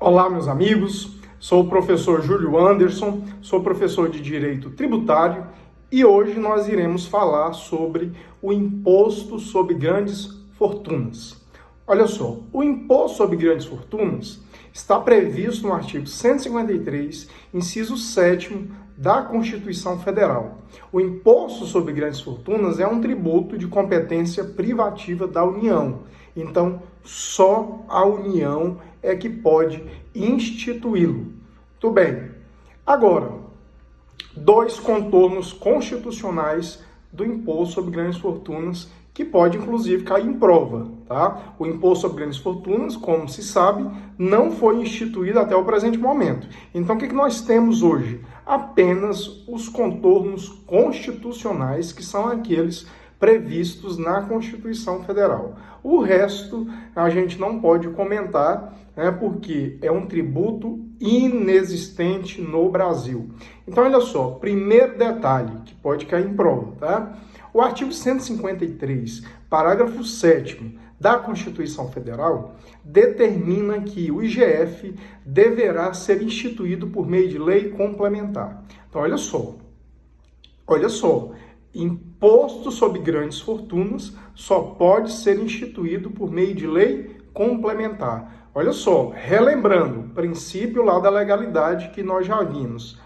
Olá, meus amigos, sou o professor Júlio Anderson, sou professor de Direito Tributário e hoje nós iremos falar sobre o Imposto sobre Grandes Fortunas. Olha só, o Imposto sobre Grandes Fortunas está previsto no artigo 153, inciso 7º da Constituição Federal. O Imposto sobre Grandes Fortunas é um tributo de competência privativa da União. Então, só a União é que pode instituí-lo. Muito bem. Agora, dois contornos constitucionais do Imposto sobre Grandes Fortunas que pode, inclusive, cair em prova, tá? O Imposto sobre Grandes Fortunas, como se sabe, não foi instituído até o presente momento. Então, o que nós temos hoje? Apenas os contornos constitucionais, que são aqueles previstos na Constituição Federal. O resto a gente não pode comentar, porque é um tributo inexistente no Brasil. Então, olha só, primeiro detalhe que pode cair em prova, tá? O artigo 153, parágrafo 7º da Constituição Federal, determina que o IGF deverá ser instituído por meio de lei complementar. Então, olha só, imposto sobre grandes fortunas só pode ser instituído por meio de lei complementar. Olha só, relembrando o princípio lá da legalidade que nós já vimos.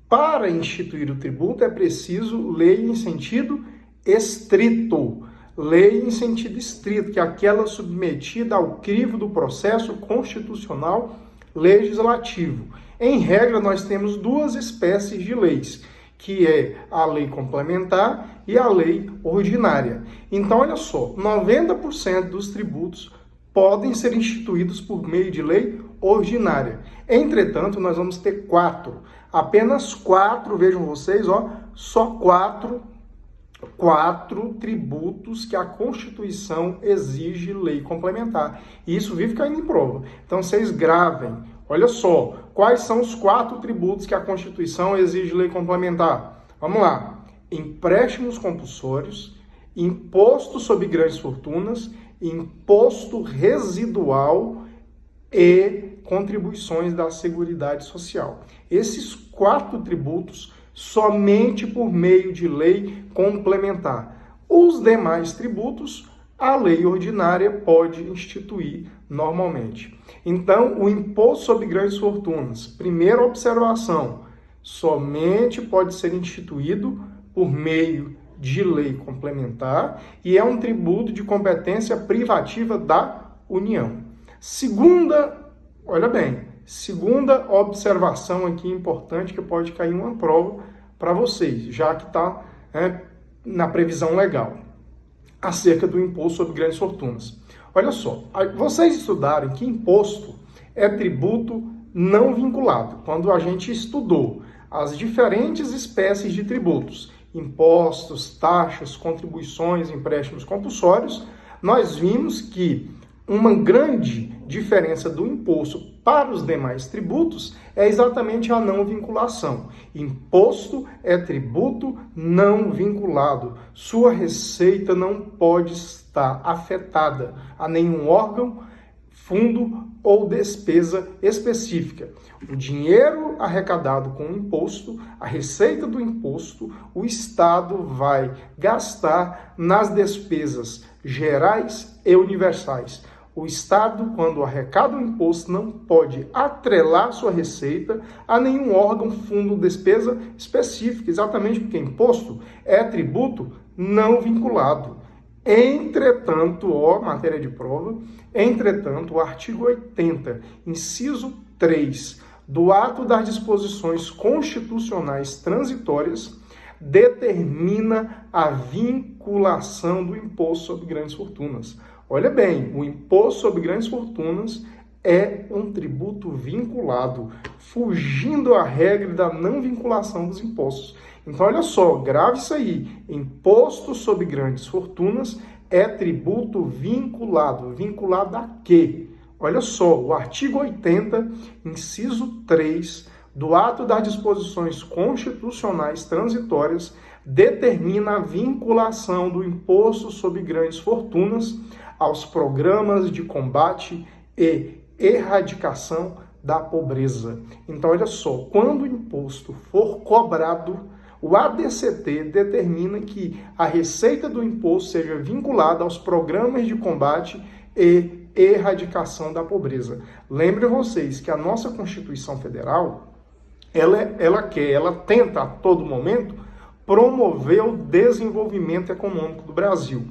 Para instituir o tributo é preciso lei em sentido estrito. Lei em sentido estrito, que é aquela submetida ao crivo do processo constitucional legislativo. Em regra, nós temos duas espécies de leis, que é a lei complementar e a lei ordinária. Então, olha só, 90% dos tributos podem ser instituídos por meio de lei ordinária. Entretanto, nós vamos ter apenas quatro, vejam vocês, só quatro tributos que a Constituição exige lei complementar. E isso vive caindo em prova. Então, vocês gravem. Olha só, quais são os 4 tributos que a Constituição exige lei complementar? Vamos lá. Empréstimos compulsórios, imposto sobre grandes fortunas, imposto residual e contribuições da Seguridade Social. Esses 4 tributos somente por meio de lei complementar. Os demais tributos, a lei ordinária pode instituir normalmente. Então, o imposto sobre grandes fortunas, primeira observação, somente pode ser instituído por meio de lei complementar e é um tributo de competência privativa da União. Segunda observação aqui importante que pode cair uma prova para vocês, já que está na previsão legal, acerca do imposto sobre grandes fortunas. Olha só, vocês estudaram que imposto é tributo não vinculado. Quando a gente estudou as diferentes espécies de tributos, impostos, taxas, contribuições, empréstimos compulsórios, nós vimos que uma grande diferença do imposto para os demais tributos é exatamente a não vinculação. Imposto é tributo não vinculado. Sua receita não pode estar afetada a nenhum órgão, fundo ou despesa específica. O dinheiro arrecadado com o imposto, a receita do imposto, o Estado vai gastar nas despesas gerais e universais. O Estado, quando arrecada o imposto, não pode atrelar sua receita a nenhum órgão, fundo, despesa específica, exatamente porque imposto é tributo não vinculado. Entretanto, matéria de prova, o artigo 80, inciso 3, do ato das disposições constitucionais transitórias, determina a vinculação do imposto sobre grandes fortunas. Olha bem, o imposto sobre grandes fortunas é um tributo vinculado, fugindo à regra da não vinculação dos impostos. Então, olha só, grave isso aí. Imposto sobre grandes fortunas é tributo vinculado. Vinculado a quê? Olha só, o artigo 80, inciso 3, do ato das disposições constitucionais transitórias, determina a vinculação do imposto sobre grandes fortunas aos programas de combate e erradicação da pobreza. Então, olha só, quando o imposto for cobrado, o ADCT determina que a receita do imposto seja vinculada aos programas de combate e erradicação da pobreza. Lembrem vocês que a nossa Constituição Federal, ela tenta a todo momento promover o desenvolvimento econômico do Brasil.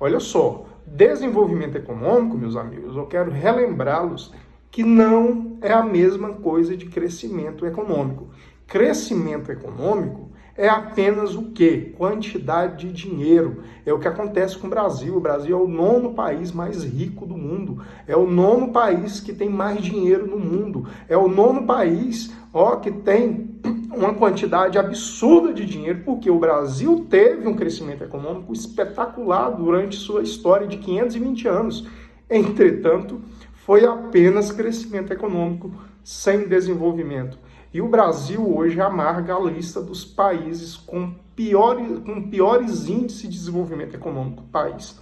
Olha só, desenvolvimento econômico, meus amigos, eu quero relembrá-los que não é a mesma coisa de crescimento econômico. Crescimento econômico é apenas o quê? Quantidade de dinheiro. É o que acontece com o Brasil. O Brasil é o 9º país mais rico do mundo. É o 9º país que tem mais dinheiro no mundo. É o 9º país que tem uma quantidade absurda de dinheiro, porque o Brasil teve um crescimento econômico espetacular durante sua história de 520 anos. Entretanto, foi apenas crescimento econômico sem desenvolvimento. E o Brasil hoje amarga a lista dos países com piores índices de desenvolvimento econômico do país.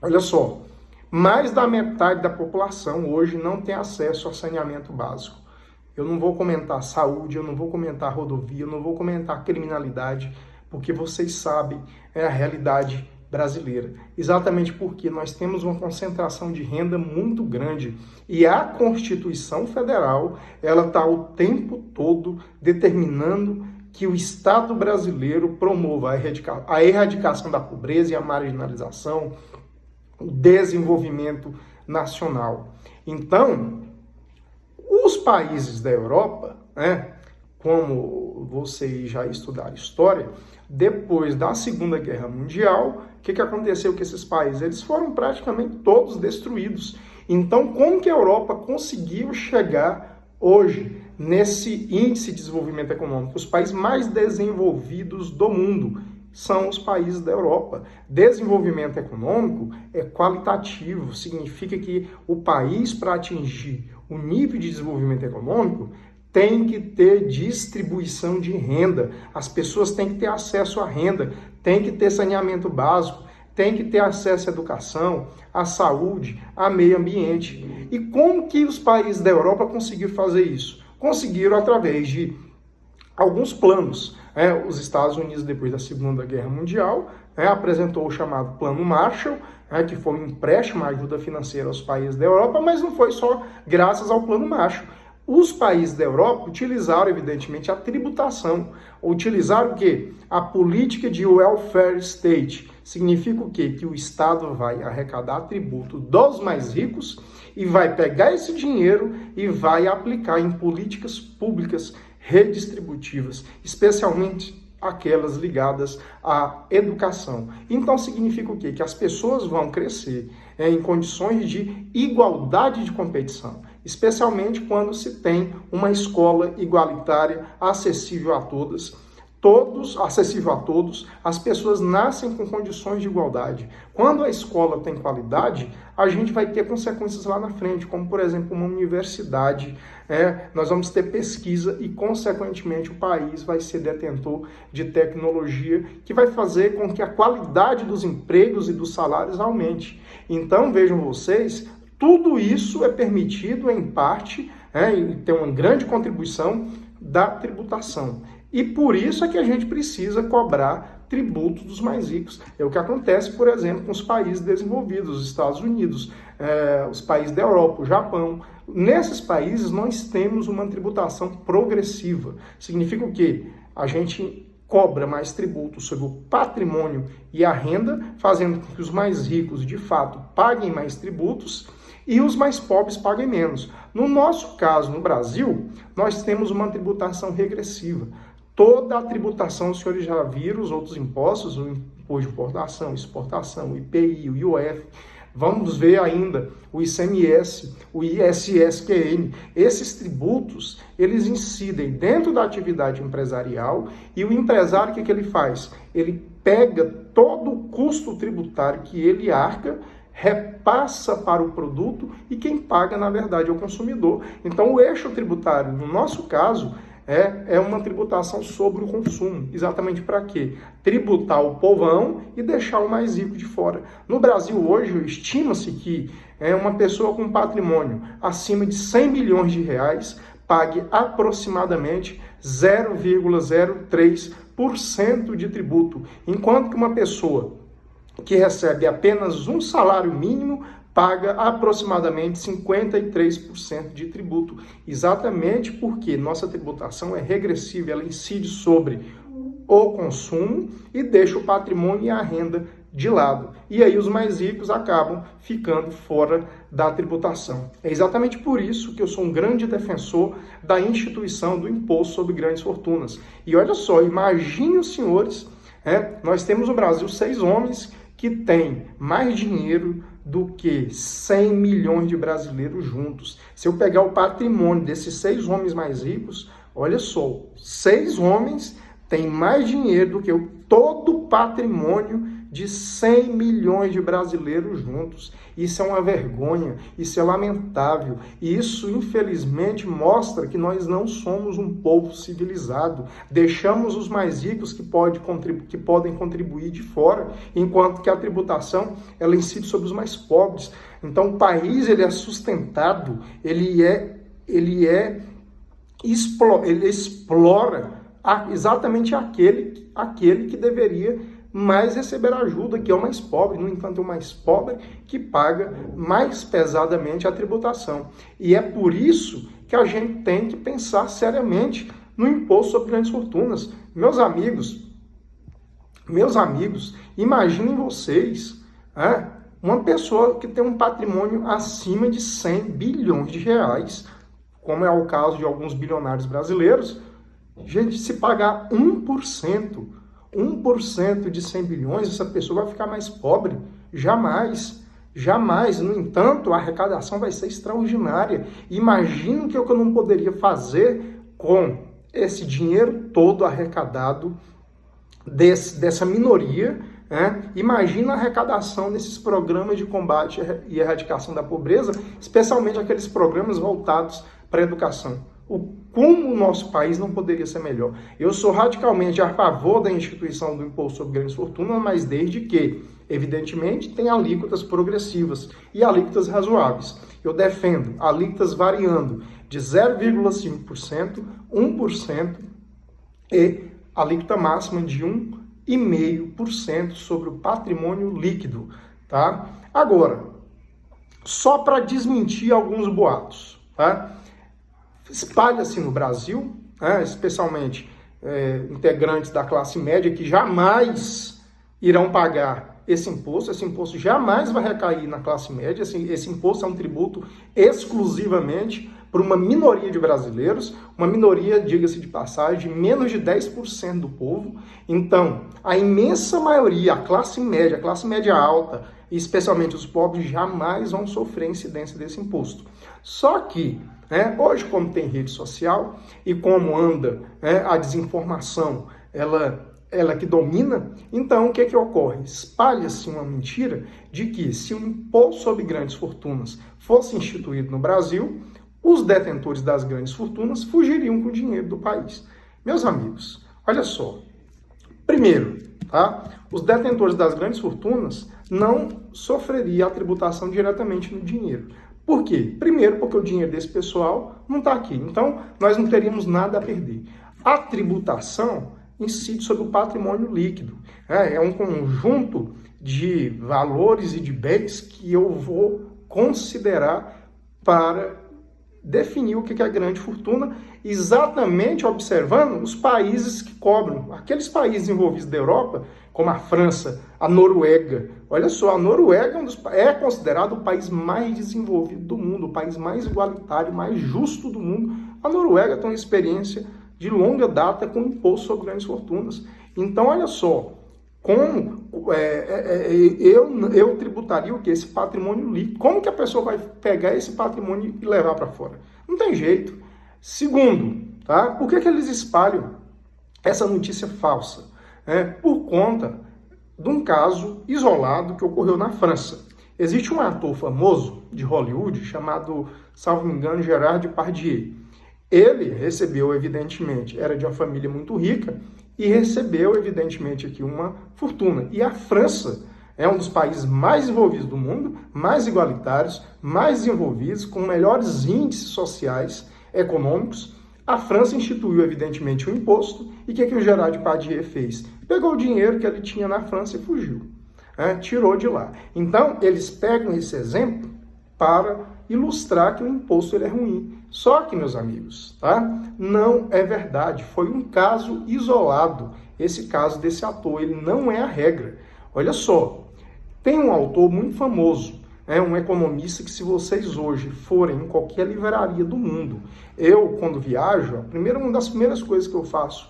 Olha só, mais da metade da população hoje não tem acesso a saneamento básico. Eu não vou comentar saúde, eu não vou comentar rodovia, eu não vou comentar criminalidade, porque vocês sabem, é a realidade brasileira. Exatamente porque nós temos uma concentração de renda muito grande e a Constituição Federal, ela está o tempo todo determinando que o Estado brasileiro promova a erradicação da pobreza e a marginalização, o desenvolvimento nacional. Então, os países da Europa, como vocês já estudaram história, depois da Segunda Guerra Mundial, o que aconteceu com esses países? Eles foram praticamente todos destruídos. Então, como que a Europa conseguiu chegar hoje nesse índice de desenvolvimento econômico? Os países mais desenvolvidos do mundo são os países da Europa. Desenvolvimento econômico é qualitativo, significa que o país, para atingir o nível de desenvolvimento econômico, tem que ter distribuição de renda, as pessoas têm que ter acesso à renda, tem que ter saneamento básico, tem que ter acesso à educação, à saúde, ao meio ambiente. E como que os países da Europa conseguiram fazer isso? Conseguiram através de alguns planos. Os Estados Unidos, depois da Segunda Guerra Mundial, apresentou o chamado Plano Marshall, que foi um empréstimo, uma ajuda financeira aos países da Europa, mas não foi só graças ao Plano Marshall. Os países da Europa utilizaram, evidentemente, a tributação. Utilizaram o quê? A política de welfare state. Significa o quê? Que o Estado vai arrecadar tributo dos mais ricos e vai pegar esse dinheiro e vai aplicar em políticas públicas redistributivas, especialmente aquelas ligadas à educação. Então significa o quê? Que as pessoas vão crescer em condições de igualdade de competição, especialmente quando se tem uma escola igualitária, acessível a todos, as pessoas nascem com condições de igualdade. Quando a escola tem qualidade, a gente vai ter consequências lá na frente, como, por exemplo, uma universidade, nós vamos ter pesquisa e, consequentemente, o país vai ser detentor de tecnologia que vai fazer com que a qualidade dos empregos e dos salários aumente. Então, vejam vocês, tudo isso é permitido, em parte, e tem uma grande contribuição da tributação. E por isso é que a gente precisa cobrar tributos dos mais ricos. É o que acontece, por exemplo, com os países desenvolvidos, os Estados Unidos, os países da Europa, o Japão. Nesses países nós temos uma tributação progressiva. Significa o quê? A gente cobra mais tributos sobre o patrimônio e a renda, fazendo com que os mais ricos, de fato, paguem mais tributos e os mais pobres paguem menos. No nosso caso, no Brasil, nós temos uma tributação regressiva. Toda a tributação, os senhores já viram, os outros impostos, o imposto de importação, exportação, o IPI, o IOF, vamos ver ainda o ICMS, o ISSQN. Esses tributos, eles incidem dentro da atividade empresarial e o empresário, o que ele faz? Ele pega todo o custo tributário que ele arca, repassa para o produto e quem paga, na verdade, é o consumidor. Então, o eixo tributário, no nosso caso, é uma tributação sobre o consumo. Exatamente para quê? Tributar o povão e deixar o mais rico de fora. No Brasil hoje, estima-se que uma pessoa com patrimônio acima de 100 milhões de reais pague aproximadamente 0,03% de tributo, enquanto que uma pessoa que recebe apenas um salário mínimo paga aproximadamente 53% de tributo, exatamente porque nossa tributação é regressiva, ela incide sobre o consumo e deixa o patrimônio e a renda de lado. E aí os mais ricos acabam ficando fora da tributação. É exatamente por isso que eu sou um grande defensor da instituição do imposto sobre grandes fortunas. E olha só, imagine os senhores, nós temos no Brasil 6 homens que têm mais dinheiro do que 100 milhões de brasileiros juntos. Se eu pegar o patrimônio desses 6 homens mais ricos, olha só, 6 homens têm mais dinheiro do que todo o patrimônio de 100 milhões de brasileiros juntos. Isso é uma vergonha, isso é lamentável. E isso, infelizmente, mostra que nós não somos um povo civilizado. Deixamos os mais ricos que podem contribuir de fora, enquanto que a tributação ela incide sobre os mais pobres. Então, o país ele é sustentado, ele explora exatamente aquele que deveria mais receber ajuda, que é o mais pobre. No entanto, é o mais pobre que paga mais pesadamente a tributação. E é por isso que a gente tem que pensar seriamente no imposto sobre grandes fortunas. Meus amigos, imaginem vocês, uma pessoa que tem um patrimônio acima de 100 bilhões de reais, como é o caso de alguns bilionários brasileiros. Gente, se pagar 1% de 100 bilhões, essa pessoa vai ficar mais pobre? Jamais. Jamais. No entanto, a arrecadação vai ser extraordinária. Imagina o que eu não poderia fazer com esse dinheiro todo arrecadado dessa minoria. Imagina a arrecadação desses programas de combate e erradicação da pobreza, especialmente aqueles programas voltados para a educação. Como o nosso país não poderia ser melhor. Eu sou radicalmente a favor da instituição do imposto sobre grandes fortunas, mas desde que, evidentemente, tem alíquotas progressivas e alíquotas razoáveis. Eu defendo alíquotas variando de 0,5%, 1% e alíquota máxima de 1,5% sobre o patrimônio líquido. Tá? Agora, só para desmentir alguns boatos, tá? Espalha-se no Brasil, especialmente integrantes da classe média que jamais irão pagar esse imposto jamais vai recair na classe média, esse imposto é um tributo exclusivamente para uma minoria de brasileiros, uma minoria, diga-se de passagem, de menos de 10% do povo. Então, a imensa maioria, a classe média alta, e especialmente os pobres, jamais vão sofrer incidência desse imposto. Só que, hoje, como tem rede social e como anda a desinformação, ela que domina, então o que ocorre? Espalha-se uma mentira de que se um imposto sobre grandes fortunas fosse instituído no Brasil, os detentores das grandes fortunas fugiriam com o dinheiro do país. Meus amigos, olha só. Primeiro, os detentores das grandes fortunas não sofreriam a tributação diretamente no dinheiro. Por quê? Primeiro, porque o dinheiro desse pessoal não está aqui. Então, nós não teríamos nada a perder. A tributação incide sobre o patrimônio líquido. É um conjunto de valores e de bens que eu vou considerar para definir o que é grande fortuna, exatamente observando os países que cobram. Aqueles países envolvidos da Europa, como a França, a Noruega. Olha só, a Noruega é considerado o país mais desenvolvido do mundo, o país mais igualitário, mais justo do mundo. A Noruega tem uma experiência de longa data com imposto sobre grandes fortunas. Então, olha só, como eu tributaria o quê? Esse patrimônio líquido. Como que a pessoa vai pegar esse patrimônio e levar para fora? Não tem jeito. Segundo, por que eles espalham essa notícia falsa? Por conta de um caso isolado que ocorreu na França. Existe um ator famoso de Hollywood chamado, salvo me engano, Gerard Depardieu. Ele recebeu, evidentemente, era de uma família muito rica e recebeu, evidentemente, aqui uma fortuna. E a França é um dos países mais desenvolvidos do mundo, mais igualitários, mais desenvolvidos, com melhores índices sociais, econômicos. A França instituiu, evidentemente, o imposto. E o que o Gerard Depardieu fez? Pegou o dinheiro que ele tinha na França e fugiu. Tirou de lá. Então, eles pegam esse exemplo para ilustrar que o imposto ele é ruim. Só que, meus amigos, tá? Não é verdade. Foi um caso isolado. Esse caso desse ator, ele não é a regra. Olha só, tem um autor muito famoso, um economista que, se vocês hoje forem em qualquer livraria do mundo, eu, quando viajo, uma das primeiras coisas que eu faço,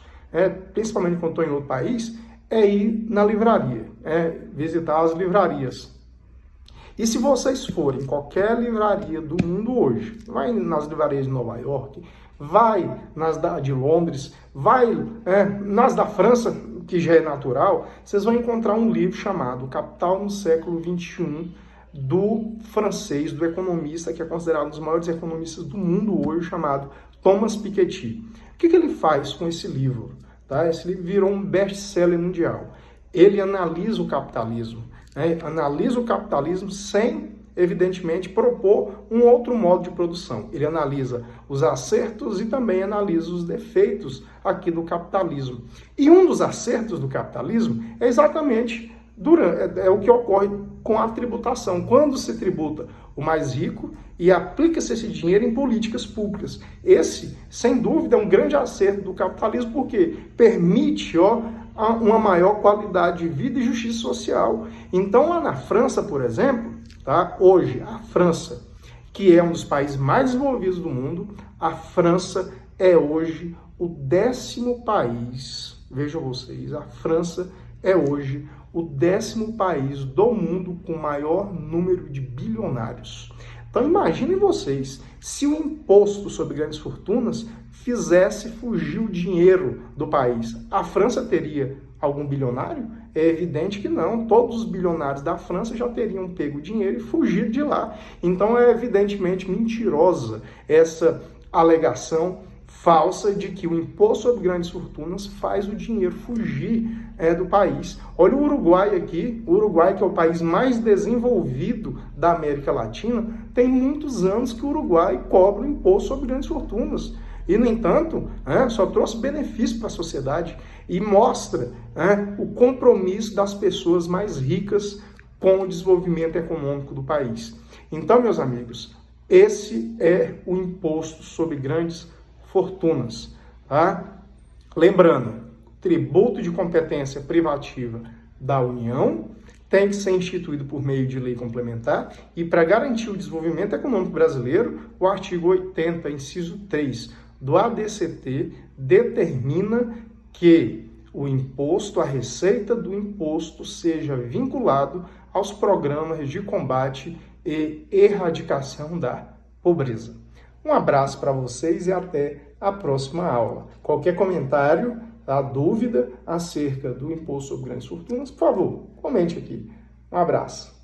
principalmente quando estou em outro país, é ir na livraria, visitar as livrarias. E se vocês forem em qualquer livraria do mundo hoje, vai nas livrarias de Nova York, vai nas de Londres, vai nas da França, que já é natural, vocês vão encontrar um livro chamado Capital no Século XXI, do francês, do economista, que é considerado um dos maiores economistas do mundo hoje, chamado Thomas Piketty. O que ele faz com esse livro? Tá? Esse livro virou um best-seller mundial. Ele analisa o capitalismo, analisa o capitalismo sem, evidentemente, propor um outro modo de produção. Ele analisa os acertos e também analisa os defeitos aqui do capitalismo. E um dos acertos do capitalismo é exatamente o que ocorre com a tributação. Quando se tributa o mais rico e aplica-se esse dinheiro em políticas públicas. Esse, sem dúvida, é um grande acerto do capitalismo, porque permite uma maior qualidade de vida e justiça social. Então, lá na França, por exemplo, tá? Hoje, a França, que é um dos países mais desenvolvidos do mundo, a França é hoje o 10º país, vejam vocês, a França é hoje o 10º país do mundo com maior número de bilionários. Então imaginem vocês, se o imposto sobre grandes fortunas fizesse fugir o dinheiro do país, a França teria algum bilionário? É evidente que não. Todos os bilionários da França já teriam pego o dinheiro e fugido de lá. Então é evidentemente mentirosa essa alegação falsa de que o imposto sobre grandes fortunas faz o dinheiro fugir do país. Olha o Uruguai aqui, o Uruguai, que é o país mais desenvolvido da América Latina, tem muitos anos que o Uruguai cobra o imposto sobre grandes fortunas. E, no entanto, só trouxe benefício para a sociedade e mostra o compromisso das pessoas mais ricas com o desenvolvimento econômico do país. Então, meus amigos, esse é o imposto sobre grandes fortunas. Tá? Lembrando, tributo de competência privativa da União tem que ser instituído por meio de lei complementar e, para garantir o desenvolvimento econômico brasileiro, o artigo 80, inciso 3 do ADCT determina que o imposto, a receita do imposto, seja vinculado aos programas de combate e erradicação da pobreza. Um abraço para vocês e até a próxima aula. Qualquer comentário, dúvida acerca do imposto sobre grandes fortunas, por favor, comente aqui. Um abraço.